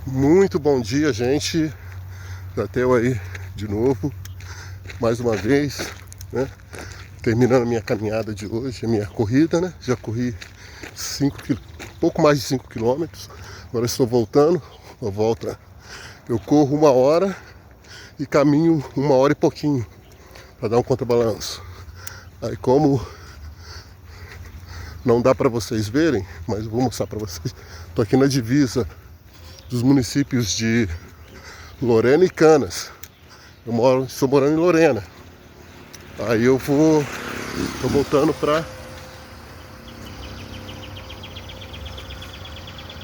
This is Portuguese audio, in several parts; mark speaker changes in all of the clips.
Speaker 1: Muito bom dia, gente. Até aí de novo, mais uma vez, né? Terminando a minha caminhada de hoje, a minha corrida, né? Já corri pouco mais de 5 quilômetros. Agora estou voltando. A volta, eu corro 1 hora e caminho 1 hora e pouquinho para dar um contrabalanço. Aí, como não dá para vocês verem, mas eu vou mostrar para vocês. Estou aqui na divisa dos municípios de Lorena e Canas. Estou morando em Lorena. Aí tô voltando pra...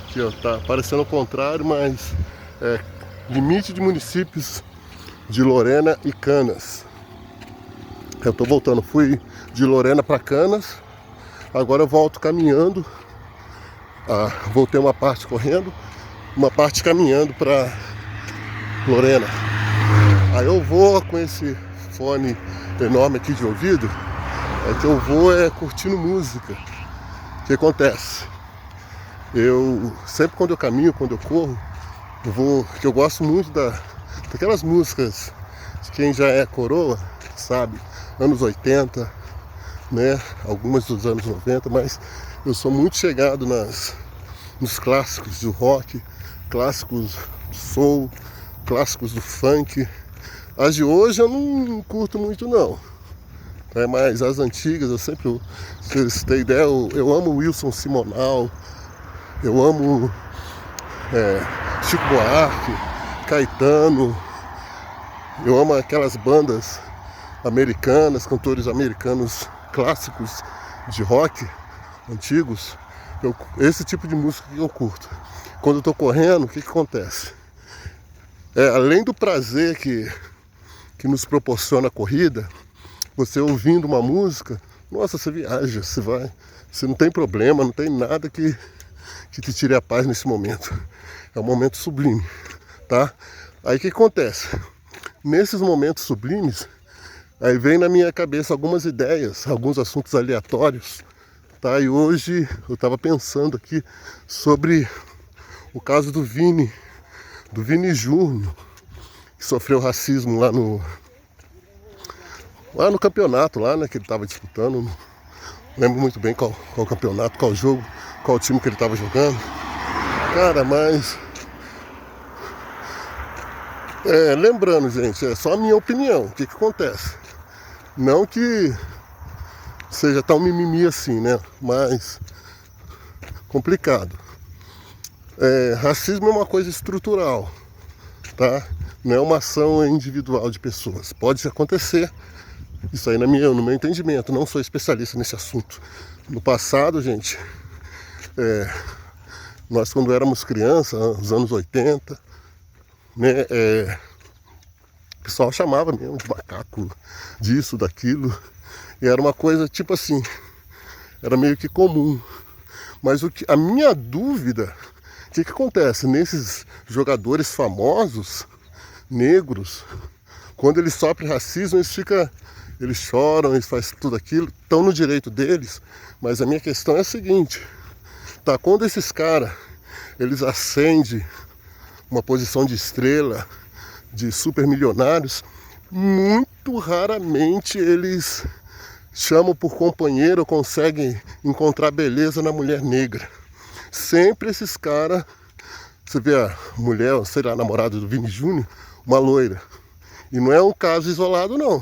Speaker 1: Aqui, ó, tá parecendo o contrário, mas é limite de municípios de Lorena e Canas. Eu tô voltando, fui de Lorena para Canas, agora eu volto caminhando. Voltei uma parte correndo, uma parte caminhando para Lorena. Aí eu vou com esse fone enorme aqui de ouvido, que eu vou curtindo música. O que acontece? Eu sempre quando eu caminho, quando eu corro, que eu gosto muito daquelas músicas de quem já é coroa, sabe? Anos 80, né? Algumas dos anos 90, mas eu sou muito chegado nos clássicos do rock, clássicos do soul, clássicos do funk. As de hoje eu não curto muito não, mas as antigas eu sempre, se vocês terem ideia, eu amo Wilson Simonal, eu amo Chico Buarque, Caetano, eu amo aquelas bandas americanas, cantores americanos clássicos de rock antigos. Esse tipo de música que eu curto. Quando eu tô correndo, o que acontece? Além do prazer que nos proporciona a corrida, você ouvindo uma música, nossa, você viaja, você não tem problema, não tem nada que te tire a paz nesse momento. É um momento sublime, tá? Aí o que acontece? Nesses momentos sublimes, aí vem na minha cabeça algumas ideias, alguns assuntos aleatórios, tá? E hoje eu estava pensando aqui sobre o caso do Vini Júnior, que sofreu racismo lá no campeonato, lá, né, que ele estava disputando. Não lembro muito bem qual campeonato, qual jogo, qual time que ele estava jogando. Cara, mas... lembrando, gente, é só a minha opinião. O que acontece? Não que seja tão mimimi assim, né? Mas complicado. Racismo é uma coisa estrutural, tá? Não é uma ação individual de pessoas. Pode acontecer. Isso aí no meu entendimento. Não sou especialista nesse assunto. No passado, gente, nós quando éramos crianças, nos anos 80, né, o pessoal chamava mesmo de macaco, disso, daquilo. E era uma coisa tipo assim, era meio que comum. Mas a minha dúvida, o que acontece? Nesses jogadores famosos, negros, quando eles sofrem racismo, eles choram, eles fazem tudo aquilo, estão no direito deles. Mas a minha questão é a seguinte, tá? Quando esses caras, eles ascendem uma posição de estrela, de super milionários, muito raramente eles chamam por companheiro ou conseguem encontrar beleza na mulher negra. Sempre esses caras, você vê a mulher, sei lá, a namorada do Vini Júnior, uma loira. E não é um caso isolado não.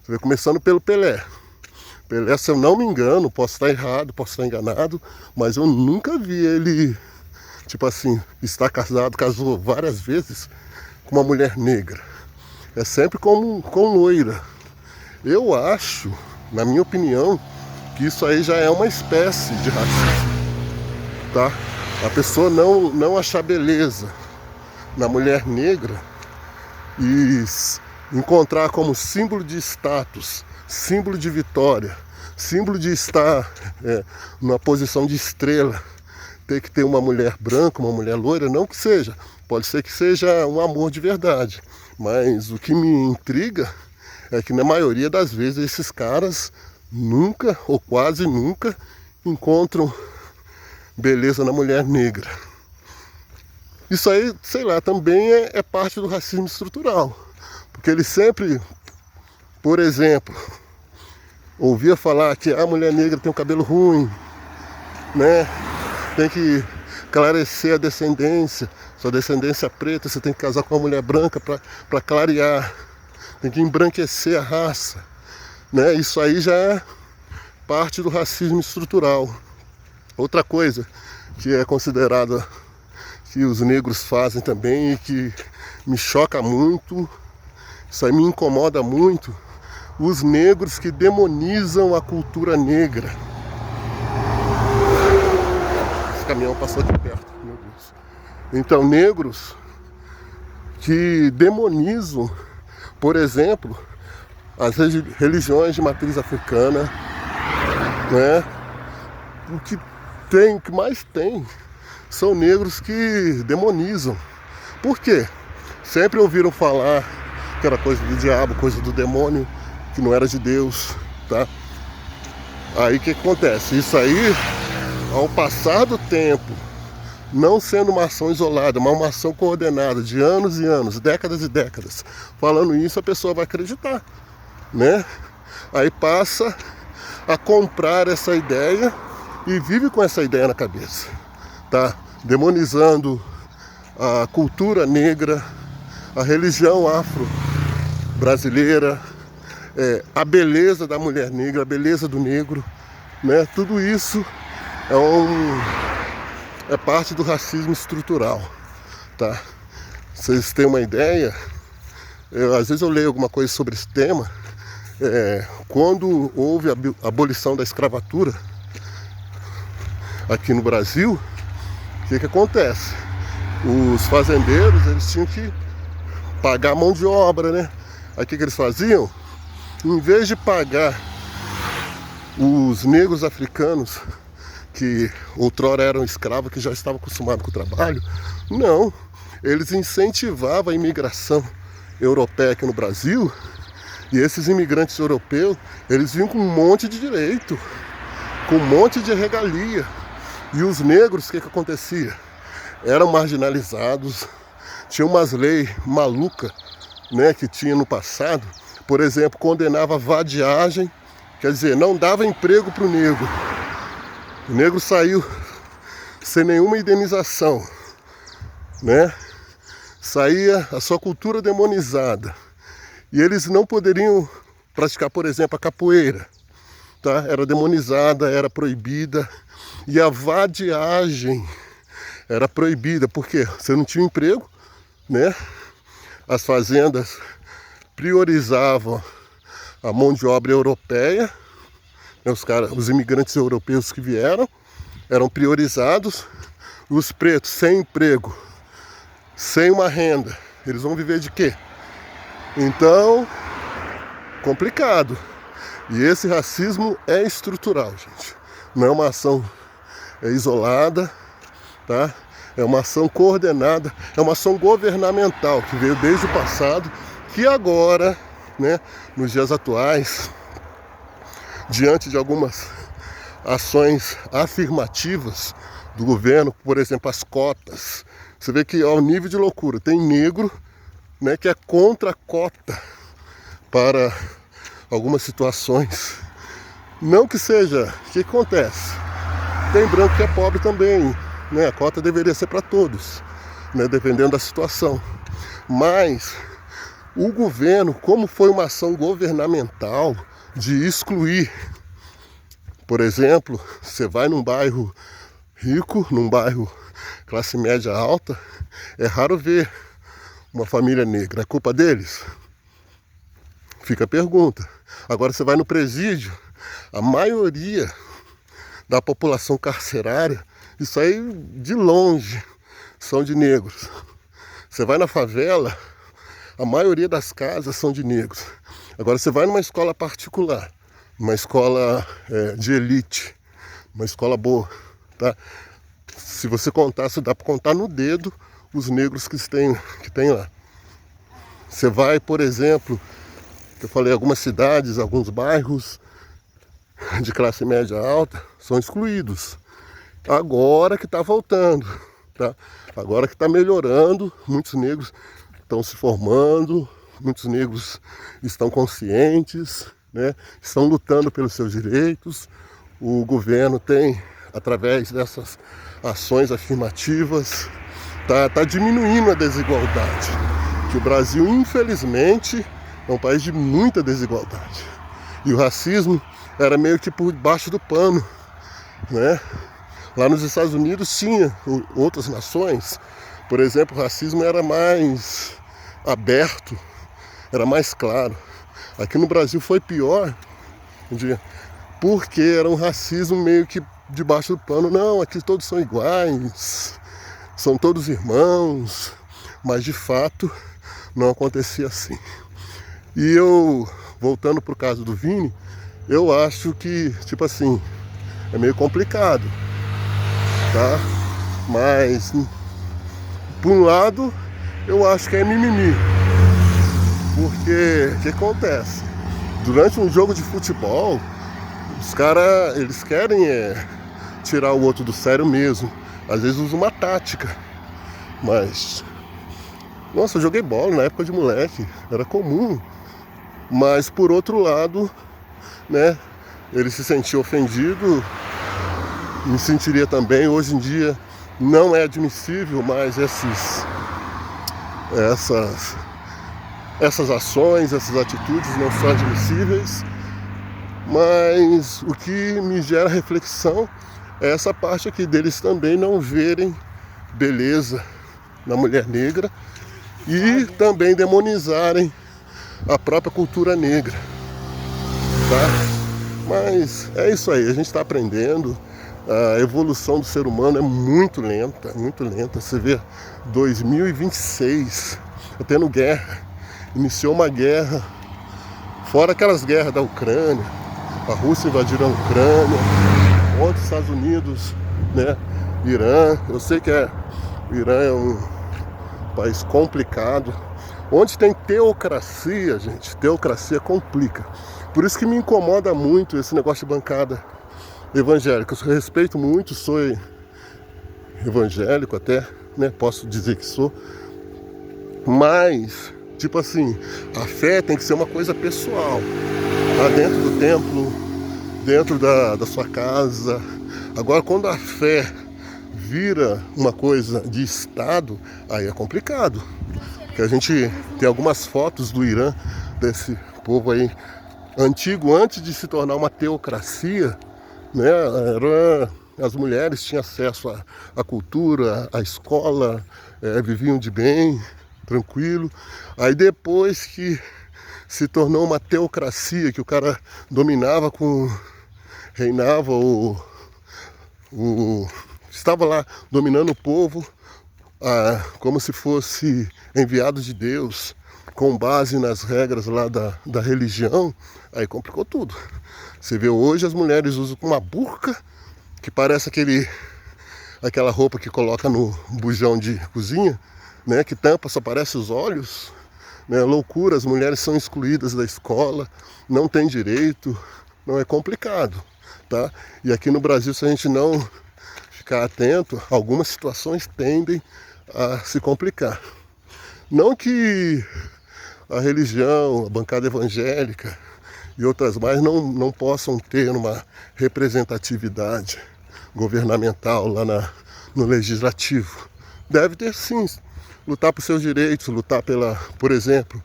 Speaker 1: Você vê, começando pelo Pelé. Pelé, se eu não me engano, posso estar errado, posso estar enganado, mas eu nunca vi ele, tipo assim, casou várias vezes com uma mulher negra. É sempre com loira. Eu acho, na minha opinião, que isso aí já é uma espécie de racismo, tá? A pessoa não achar beleza na mulher negra e encontrar como símbolo de status, símbolo de vitória, símbolo de estar numa posição de estrela, ter que ter uma mulher branca, uma mulher loira, não que seja, pode ser que seja um amor de verdade, mas o que me intriga é que na maioria das vezes esses caras nunca ou quase nunca encontram beleza na mulher negra. Isso aí, sei lá, também é parte do racismo estrutural. Porque ele sempre, por exemplo, ouvia falar que a mulher negra tem um cabelo ruim, né? Tem que esclarecer a descendência. Sua descendência é preta, você tem que casar com uma mulher branca para clarear. Tem que embranquecer a raça, né? Isso aí já é parte do racismo estrutural. Outra coisa que é considerada que os negros fazem também e que me choca muito, isso aí me incomoda muito, os negros que demonizam a cultura negra. Esse caminhão passou aqui perto, meu Deus. Então, negros que demonizam, por exemplo, as religiões de matriz africana, né? O que mais tem são negros que demonizam. Por quê? Sempre ouviram falar que era coisa do diabo, coisa do demônio, que não era de Deus, tá? Aí o que acontece? Isso aí, ao passar do tempo, não sendo uma ação isolada, mas uma ação coordenada de anos e anos, décadas e décadas, falando isso, a pessoa vai acreditar, né? Aí passa a comprar essa ideia e vive com essa ideia na cabeça, tá? Demonizando a cultura negra, a religião afro-brasileira, a beleza da mulher negra, a beleza do negro, né? Tudo isso é parte do racismo estrutural, tá? Vocês têm uma ideia? Às vezes eu leio alguma coisa sobre esse tema. Quando houve a abolição da escravatura aqui no Brasil, o que acontece? Os fazendeiros, eles tinham que pagar mão de obra, né? Aí o que eles faziam? Em vez de pagar os negros africanos, que outrora eram escravos, que já estavam acostumados com o trabalho, não, eles incentivavam a imigração europeia aqui no Brasil, e esses imigrantes europeus, eles vinham com um monte de direito, com um monte de regalia. E os negros, o que acontecia? Eram marginalizados, tinha umas leis malucas, né, que tinha no passado. Por exemplo, condenava a vadiagem, quer dizer, não dava emprego para o negro. O negro saiu sem nenhuma indenização, né? Saía a sua cultura demonizada. E eles não poderiam praticar, por exemplo, a capoeira, tá? Era demonizada, era proibida. E a vadiagem era proibida, porque você não tinha emprego, né? As fazendas priorizavam a mão de obra europeia, né? Os imigrantes europeus que vieram eram priorizados. Os pretos sem emprego, sem uma renda, eles vão viver de quê? Então, complicado. E esse racismo é estrutural, gente. Não é uma ação isolada, tá? É uma ação coordenada, é uma ação governamental que veio desde o passado, que agora, né, nos dias atuais, diante de algumas ações afirmativas do governo, por exemplo, as cotas, você vê que ao nível de loucura, tem negro, né, que é contra a cota para algumas situações. Não que seja, o que acontece? Tem branco que é pobre também, né? A cota deveria ser para todos, né? Dependendo da situação. Mas o governo, como foi uma ação governamental de excluir, por exemplo, você vai num bairro rico, num bairro classe média alta, é raro ver uma família negra. É culpa deles? Fica a pergunta. Agora você vai no presídio, a maioria da população carcerária, isso aí de longe, são de negros. Você vai na favela, a maioria das casas são de negros. Agora você vai numa escola particular, uma escola de elite, uma escola boa, tá? Se você contar, se dá para contar no dedo os negros que tem lá. Você vai, por exemplo, eu falei, algumas cidades, alguns bairros de classe média alta são excluídos. Agora que está voltando. tá? Agora que está melhorando, muitos negros estão se formando, muitos negros estão conscientes, né? Estão lutando pelos seus direitos. O governo tem, através dessas ações afirmativas, tá diminuindo a desigualdade. Que o Brasil, infelizmente, é um país de muita desigualdade. E o racismo era meio que por baixo do pano, né? Lá nos Estados Unidos tinha outras nações, por exemplo, o racismo era mais aberto, era mais claro. Aqui no Brasil foi pior, porque era um racismo meio que debaixo do pano. Não, aqui todos são iguais, são todos irmãos, mas de fato não acontecia assim. E eu, voltando pro caso do Vini, eu acho que, tipo assim, é meio complicado, tá? Mas, por um lado, eu acho que é mimimi. Porque, o que acontece? Durante um jogo de futebol, os caras, eles querem tirar o outro do sério mesmo. Às vezes usam uma tática. Mas, nossa, eu joguei bola na época de moleque, era comum. Mas, por outro lado, né, ele se sentia ofendido, me sentiria também. Hoje em dia não é admissível mais essas ações, essas atitudes não são admissíveis, mas o que me gera reflexão é essa parte aqui deles também não verem beleza na mulher negra e também demonizarem a própria cultura negra, tá? Mas é isso aí, a gente está aprendendo. A evolução do ser humano é muito lenta, muito lenta. Você vê 2026, tá tendo guerra, iniciou uma guerra, fora aquelas guerras da Ucrânia, a Rússia invadiu a Ucrânia, ontem os Estados Unidos, né, Irã. Eu sei que o Irã é um país complicado, onde tem teocracia, gente, teocracia complica. Por isso que me incomoda muito esse negócio de bancada evangélica. Eu respeito muito, sou evangélico até, né? Posso dizer que sou. Mas, tipo assim, a fé tem que ser uma coisa pessoal. Tá dentro do templo, dentro da sua casa. Agora, quando a fé vira uma coisa de Estado, aí é complicado. Porque a gente tem algumas fotos do Irã, desse povo aí antigo, antes de se tornar uma teocracia, né? As mulheres tinham acesso à cultura, à escola, viviam de bem, tranquilo. Aí depois que se tornou uma teocracia, que o cara dominava reinava, estava lá dominando o povo, como se fosse enviado de Deus, com base nas regras lá da religião, aí complicou tudo. Você vê hoje as mulheres usam uma burca, que parece aquela roupa que coloca no bujão de cozinha, né, que tampa, só aparece os olhos, né, loucura. As mulheres são excluídas da escola, não tem direito, não, é complicado, tá? E aqui no Brasil, se a gente não ficar atento, algumas situações tendem a se complicar. Não que a religião, a bancada evangélica e outras mais não possam ter uma representatividade governamental lá no legislativo. Deve ter sim, lutar por seus direitos, lutar por exemplo,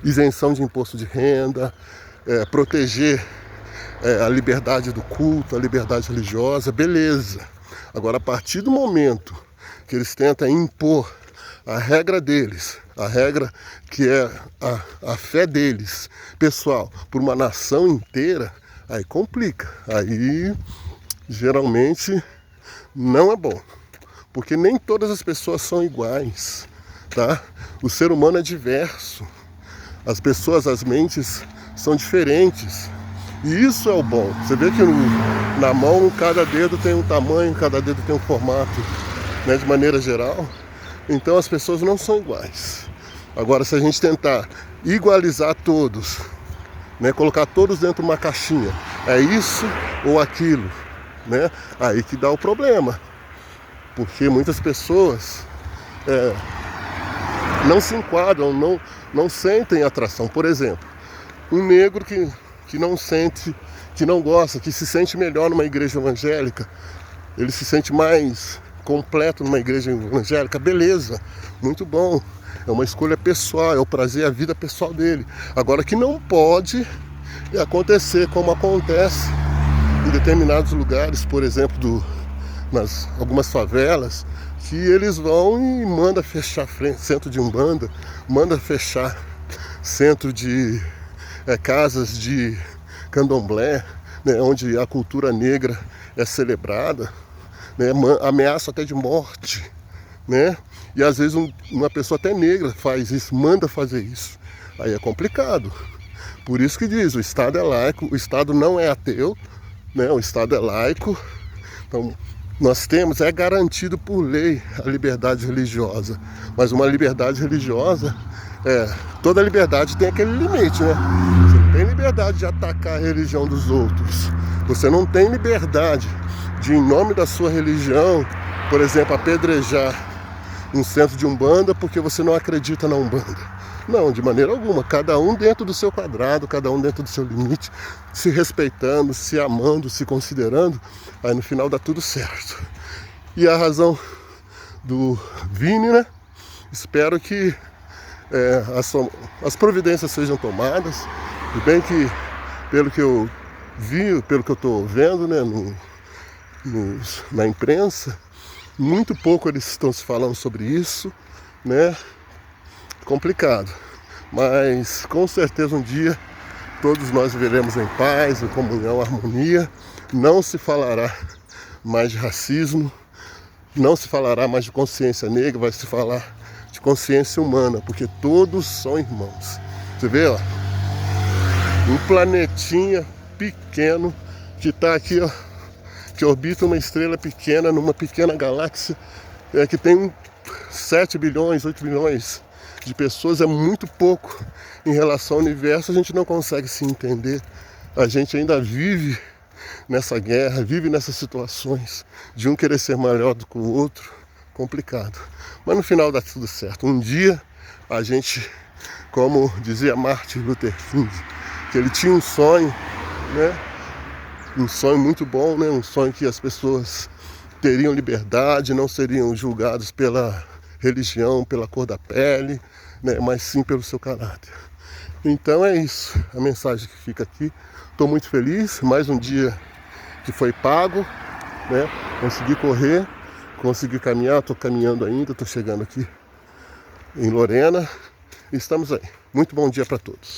Speaker 1: isenção de imposto de renda, proteger a liberdade do culto, a liberdade religiosa, beleza. Agora, a partir do momento que eles tentam impor a regra deles, a regra que é a fé deles, pessoal, por uma nação inteira, aí complica. Aí, geralmente, não é bom. Porque nem todas as pessoas são iguais, tá? O ser humano é diverso. As pessoas, as mentes são diferentes. E isso é o bom. Você vê que na mão cada dedo tem um tamanho, cada dedo tem um formato, né, de maneira geral. Então as pessoas não são iguais. Agora, se a gente tentar igualizar todos, né, colocar todos dentro de uma caixinha, é isso ou aquilo, né, aí que dá o problema. porque muitas pessoas não se enquadram, não sentem atração. Por exemplo, um negro que não sente, que não gosta, que se sente melhor numa igreja evangélica, ele se sente mais completo numa igreja evangélica, beleza, muito bom, é uma escolha pessoal, é o prazer, a vida pessoal dele. Agora, que não pode acontecer como acontece em determinados lugares, por exemplo, nas algumas favelas, que eles vão e mandam fechar centro de umbanda, manda fechar centro de casas de candomblé, né, onde a cultura negra é celebrada, né, ameaça até de morte, né? E às vezes uma pessoa até negra faz isso, manda fazer isso. Aí é complicado. Por isso que diz, o Estado é laico, o Estado não é ateu, né? O Estado é laico. Então, nós temos, é garantido por lei a liberdade religiosa. Mas uma liberdade religiosa, toda liberdade tem aquele limite, né? Você não tem liberdade de atacar a religião dos outros. Você não tem liberdade de, em nome da sua religião, por exemplo, apedrejar um centro de umbanda porque você não acredita na umbanda. Não, de maneira alguma. Cada um dentro do seu quadrado, cada um dentro do seu limite, se respeitando, se amando, se considerando, aí no final dá tudo certo. E a razão do Vini, né? Espero que as providências sejam tomadas. E bem que, pelo que eu vi, pelo que eu estou vendo, né, na imprensa, muito pouco eles estão se falando sobre isso, né? Complicado, mas com certeza um dia todos nós viveremos em paz, em comunhão, harmonia. Não se falará mais de racismo, não se falará mais de consciência negra, vai se falar de consciência humana, porque todos são irmãos. Você vê, ó, um planetinha pequeno que está aqui, ó, que orbita uma estrela pequena numa pequena galáxia que tem 7 bilhões, 8 bilhões de pessoas, é muito pouco em relação ao universo. A gente não consegue se entender, a gente ainda vive nessa guerra, vive nessas situações de um querer ser melhor do que o outro, complicado. Mas no final dá tudo certo. Um dia a gente, como dizia Martin Luther King, que ele tinha um sonho, né? Um sonho muito bom, né? Um sonho que as pessoas teriam liberdade, não seriam julgados pela religião, pela cor da pele, né? Mas sim pelo seu caráter. Então é isso, a mensagem que fica aqui. Estou muito feliz, mais um dia que foi pago, né? Consegui correr, consegui caminhar, estou caminhando ainda, estou chegando aqui em Lorena e estamos aí. Muito bom dia para todos.